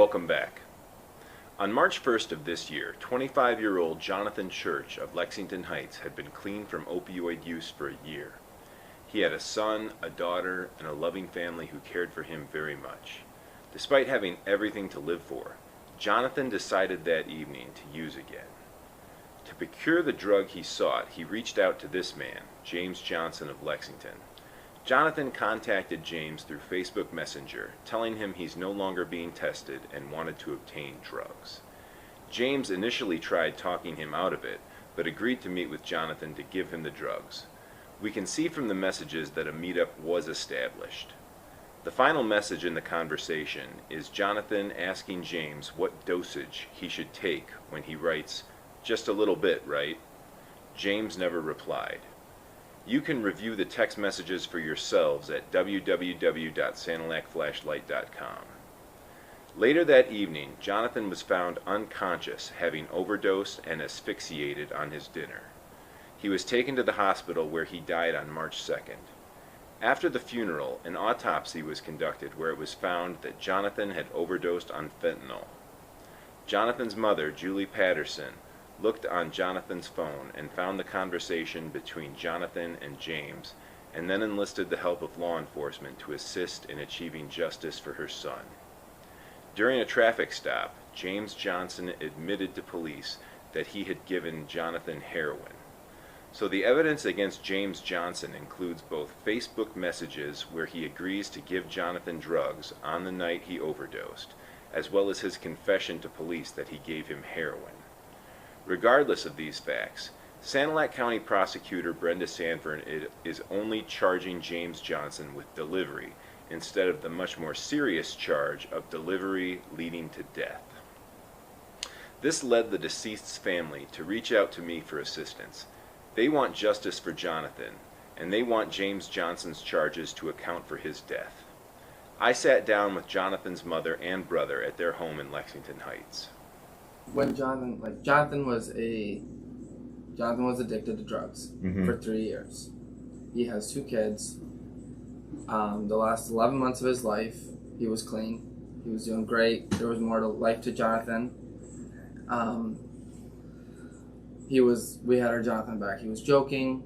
Welcome back. On March 1st of this year, 25-year-old Jonathan Church of Lexington Heights had been clean from opioid use for a year. He had a son, a daughter, and a loving family who cared for him very much. Despite having everything to live for, Jonathan decided that evening to use again. To procure the drug he sought, he reached out to this man, James Johnson of Lexington. Jonathan contacted James through Facebook Messenger, telling him he's no longer being tested and wanted to obtain drugs. James initially tried talking him out of it, but agreed to meet with Jonathan to give him the drugs. We can see from the messages that a meetup was established. The final message in the conversation is Jonathan asking James what dosage he should take when he writes, "Just a little bit, right?" James never replied. You can review the text messages for yourselves at www.sanilacflashlight.com. Later that evening, Jonathan was found unconscious, having overdosed and asphyxiated on his dinner. He was taken to the hospital where he died on March 2nd. After the funeral, an autopsy was conducted where it was found that Jonathan had overdosed on fentanyl. Jonathan's mother, Julie Patterson, looked on Jonathan's phone and found the conversation between Jonathan and James, and then enlisted the help of law enforcement to assist in achieving justice for her son. During a traffic stop, James Johnson admitted to police that he had given Jonathan heroin. So the evidence against James Johnson includes both Facebook messages where he agrees to give Jonathan drugs on the night he overdosed, as well as his confession to police that he gave him heroin. Regardless of these facts, Sanilac County Prosecutor Brenda Sanford is only charging James Johnson with delivery instead of the much more serious charge of delivery leading to death. This led the deceased's family to reach out to me for assistance. They want justice for Jonathan, and they want James Johnson's charges to account for his death. I sat down with Jonathan's mother and brother at their home in Lexington Heights. When Jonathan was addicted to drugs for 3 years. He has 2 kids. The last 11 months of his life, he was clean. He was doing great. There was more to life to Jonathan. We had our Jonathan back. He was joking.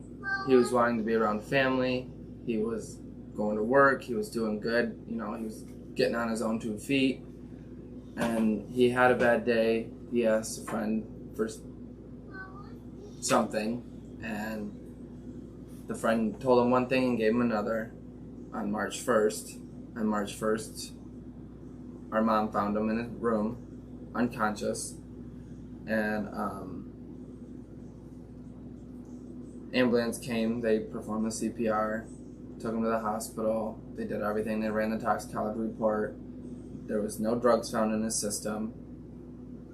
He was wanting to be around family. He was going to work. He was doing good. He was getting on his own 2 feet. And he had a bad day. He asked a friend for something, and the friend told him one thing and gave him another on March 1st. On March 1st, our mom found him in his room, unconscious, and ambulance came. They performed the CPR, took him to the hospital. They did everything. They ran the toxicology report. There was no drugs found in his system.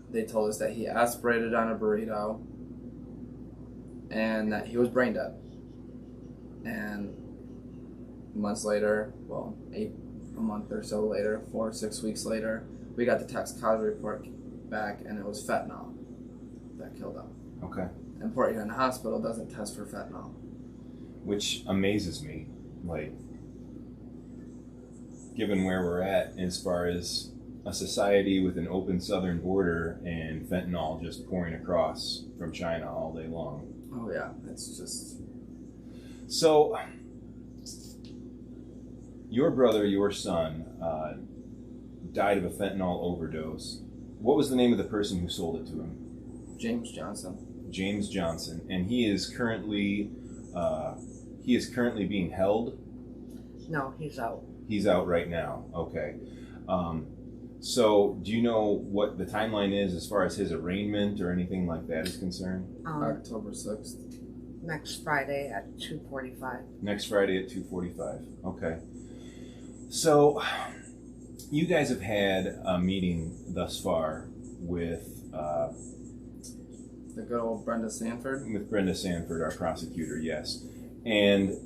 They told us that he aspirated on a burrito and that he was brain dead. And months later, a month or so later, 4 or 6 weeks later, we got the toxicology report back, and it was fentanyl that killed him. Okay. And Port Huron Hospital doesn't test for fentanyl. Which amazes me, given where we're at as far as a society with an open southern border and fentanyl just pouring across from China all day long. Oh yeah, it's just... So, your brother, your son, died of a fentanyl overdose. What was the name of the person who sold it to him? James Johnson. James Johnson, and he is currently being held? No, he's out. He's out right now. Okay. So, do you know what the timeline is as far as his arraignment or anything like that is concerned? October 6th. Next Friday at 2:45. Next Friday at 2:45. Okay. So, you guys have had a meeting thus far with the good old Brenda Sanford? With Brenda Sanford, our prosecutor, yes. And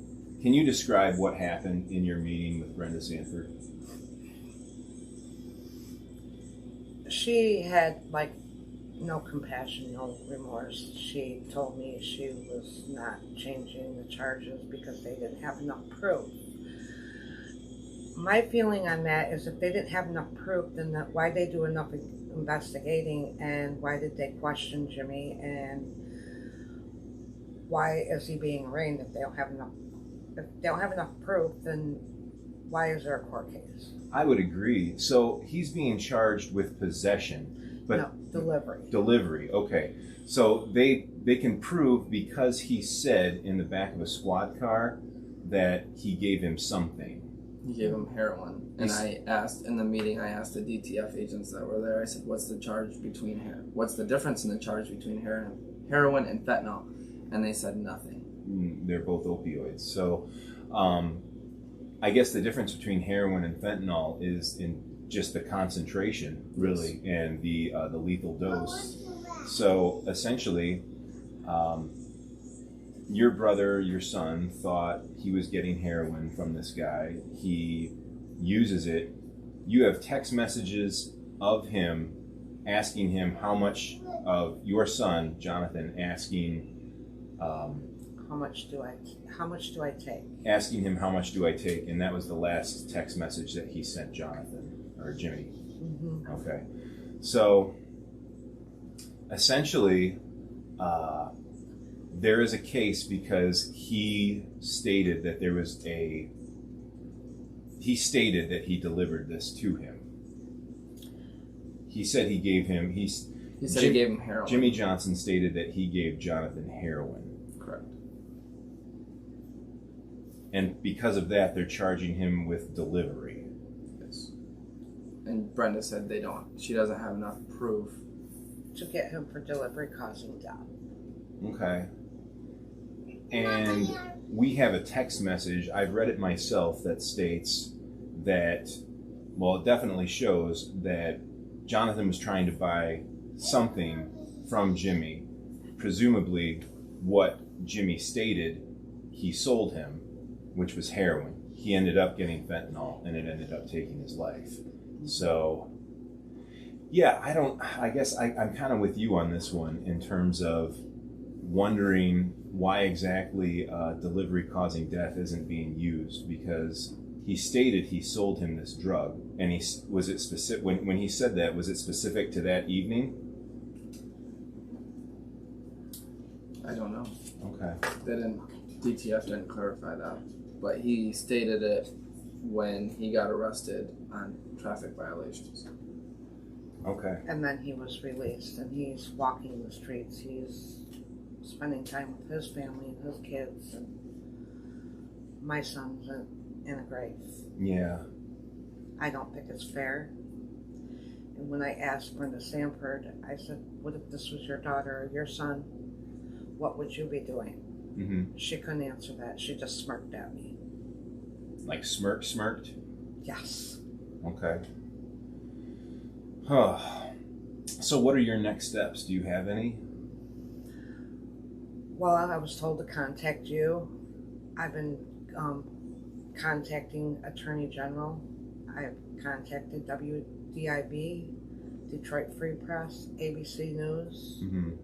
can you describe what happened in your meeting with Brenda Sanford? She had no compassion, no remorse. She told me she was not changing the charges because they didn't have enough proof. My feeling on that is if they didn't have enough proof, then why they do enough investigating, and why did they question Jimmy, and why is he being arraigned if they don't have enough? If they don't have enough proof, then why is there a court case? I would agree. So he's being charged with possession, but No, delivery. Delivery. Okay. So they can prove because he said in the back of a squad car that he gave him something. He gave him heroin, and I asked in the meeting. I asked the DTF agents that were there. I said, "What's the charge between What's the difference in the charge between heroin and fentanyl?" And they said nothing. They're both opioids. So, I guess the difference between heroin and fentanyl is in just the concentration, really, and the lethal dose. So essentially, your brother, your son, thought he was getting heroin from this guy. He uses it. You have text messages of him asking him how much of your son, Jonathan, asking How much do I take? Asking him how much do I take, and that was the last text message that he sent Jonathan or Jimmy. Mm-hmm. Okay, so essentially, there is a case because he stated that he delivered this to him. He said he gave him. He said he gave him heroin. Jimmy Johnson stated that he gave Jonathan heroin. Correct. And because of that, they're charging him with delivery. Yes. And Brenda said she doesn't have enough proof To get him for delivery causing death. Okay. And we have a text message, I've read it myself, that states that, well, it definitely shows that Jonathan was trying to buy something from Jimmy, presumably what Jimmy stated he sold him, which was heroin. He ended up getting fentanyl, and it ended up taking his life. So, yeah, I guess I'm kind of with you on this one in terms of wondering why exactly delivery causing death isn't being used, because he stated he sold him this drug, and was it specific when he said that, was it specific to that evening? I don't know. Okay. DTF didn't clarify that, but he stated it when he got arrested on traffic violations. Okay. And then he was released, and he's walking the streets. He's spending time with his family and his kids, and my son's in a grave. Yeah. I don't think it's fair. And when I asked Brenda Sanford, I said, what if this was your daughter or your son? What would you be doing? Mm-hmm. She couldn't answer that. She just smirked at me. Like smirked? Yes. Okay. Huh. So what are your next steps? Do you have any? Well, I was told to contact you. I've been contacting Attorney General. I've contacted WDIB, Detroit Free Press, ABC News. Mm-hmm.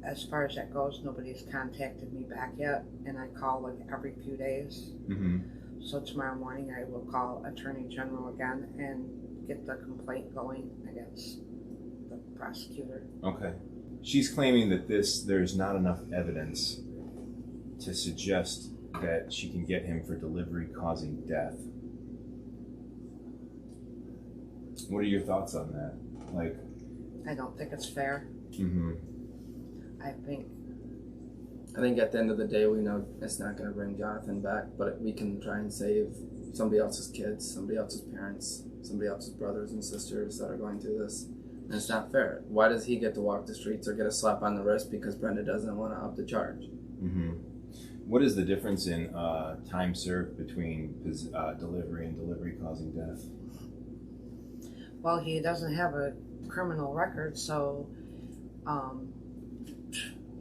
As far as that goes, nobody's contacted me back yet, and I call like every few days. Mm-hmm. So tomorrow morning I will call Attorney General again and get the complaint going against the prosecutor. Okay. She's claiming that there's not enough evidence to suggest that she can get him for delivery causing death. What are your thoughts on that? Like, I don't think it's fair. mm-hmm. I think at the end of the day, we know it's not going to bring Jonathan back, but we can try and save somebody else's kids, somebody else's parents, somebody else's brothers and sisters that are going through this. And it's not fair. Why does he get to walk the streets or get a slap on the wrist because Brenda doesn't want to up the charge? Mm-hmm. What is the difference in time served between delivery and delivery causing death? Well, he doesn't have a criminal record, so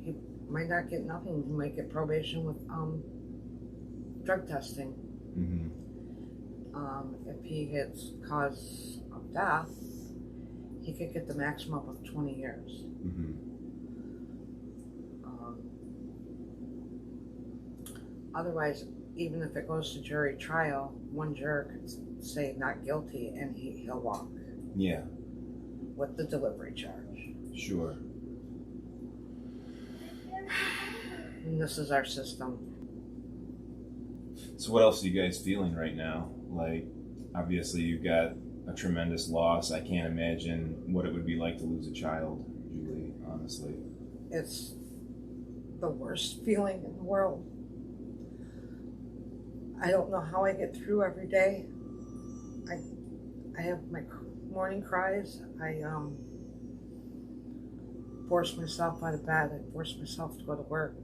he might not get nothing. He might get probation with drug testing. Mm-hmm. If he gets cause of death, he could get the maximum of 20 years. Mm-hmm. Otherwise, even if it goes to jury trial, one juror could say not guilty and he'll walk. Yeah. With the delivery charge. Sure. And this is our system. So what else are you guys feeling right now? Like, obviously you've got a tremendous loss. I can't imagine what it would be like to lose a child, Julie, honestly. It's the worst feeling in the world. I don't know how I get through every day. I have my morning cries. I force myself out of bed. I force myself to go to work.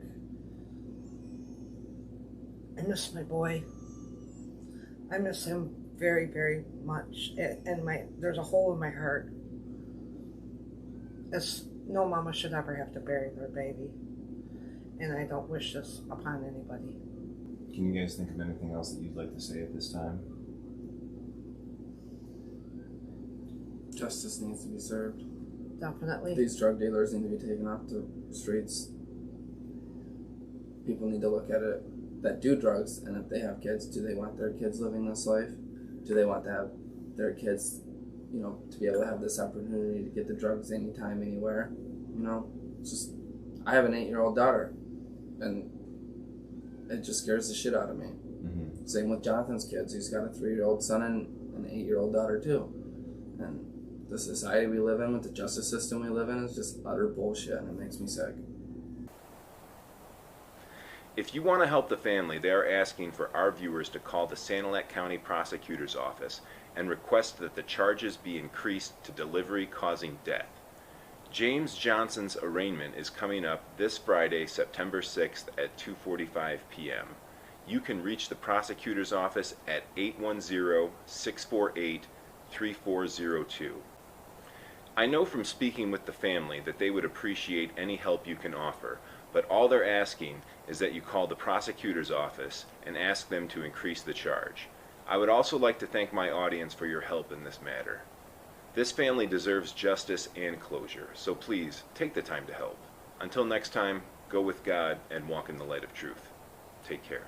I miss my boy. I miss him very, very much. And there's a hole in my heart. No mama should ever have to bury their baby. And I don't wish this upon anybody. Can you guys think of anything else that you'd like to say at this time? Justice needs to be served. Definitely. These drug dealers need to be taken off the streets. People need to look at it that do drugs, and if they have kids, do they want their kids living this life? Do they want to have their kids, to be able to have this opportunity to get the drugs anytime, anywhere? It's just, I have an 8-year-old daughter, and it just scares the shit out of me. Mm-hmm. Same with Jonathan's kids. He's got a 3-year-old son and an 8-year-old daughter too. And the society we live in, with the justice system we live in, is just utter bullshit, and it makes me sick. If you want to help the family, they are asking for our viewers to call the Sanilac County Prosecutor's Office and request that the charges be increased to delivery causing death. James Johnson's arraignment is coming up this Friday, September 6th at 2:45 p.m. You can reach the prosecutor's office at 810-648-3402. I know from speaking with the family that they would appreciate any help you can offer, but all they're asking is that you call the prosecutor's office and ask them to increase the charge. I would also like to thank my audience for your help in this matter. This family deserves justice and closure, so please take the time to help. Until next time, go with God and walk in the light of truth. Take care.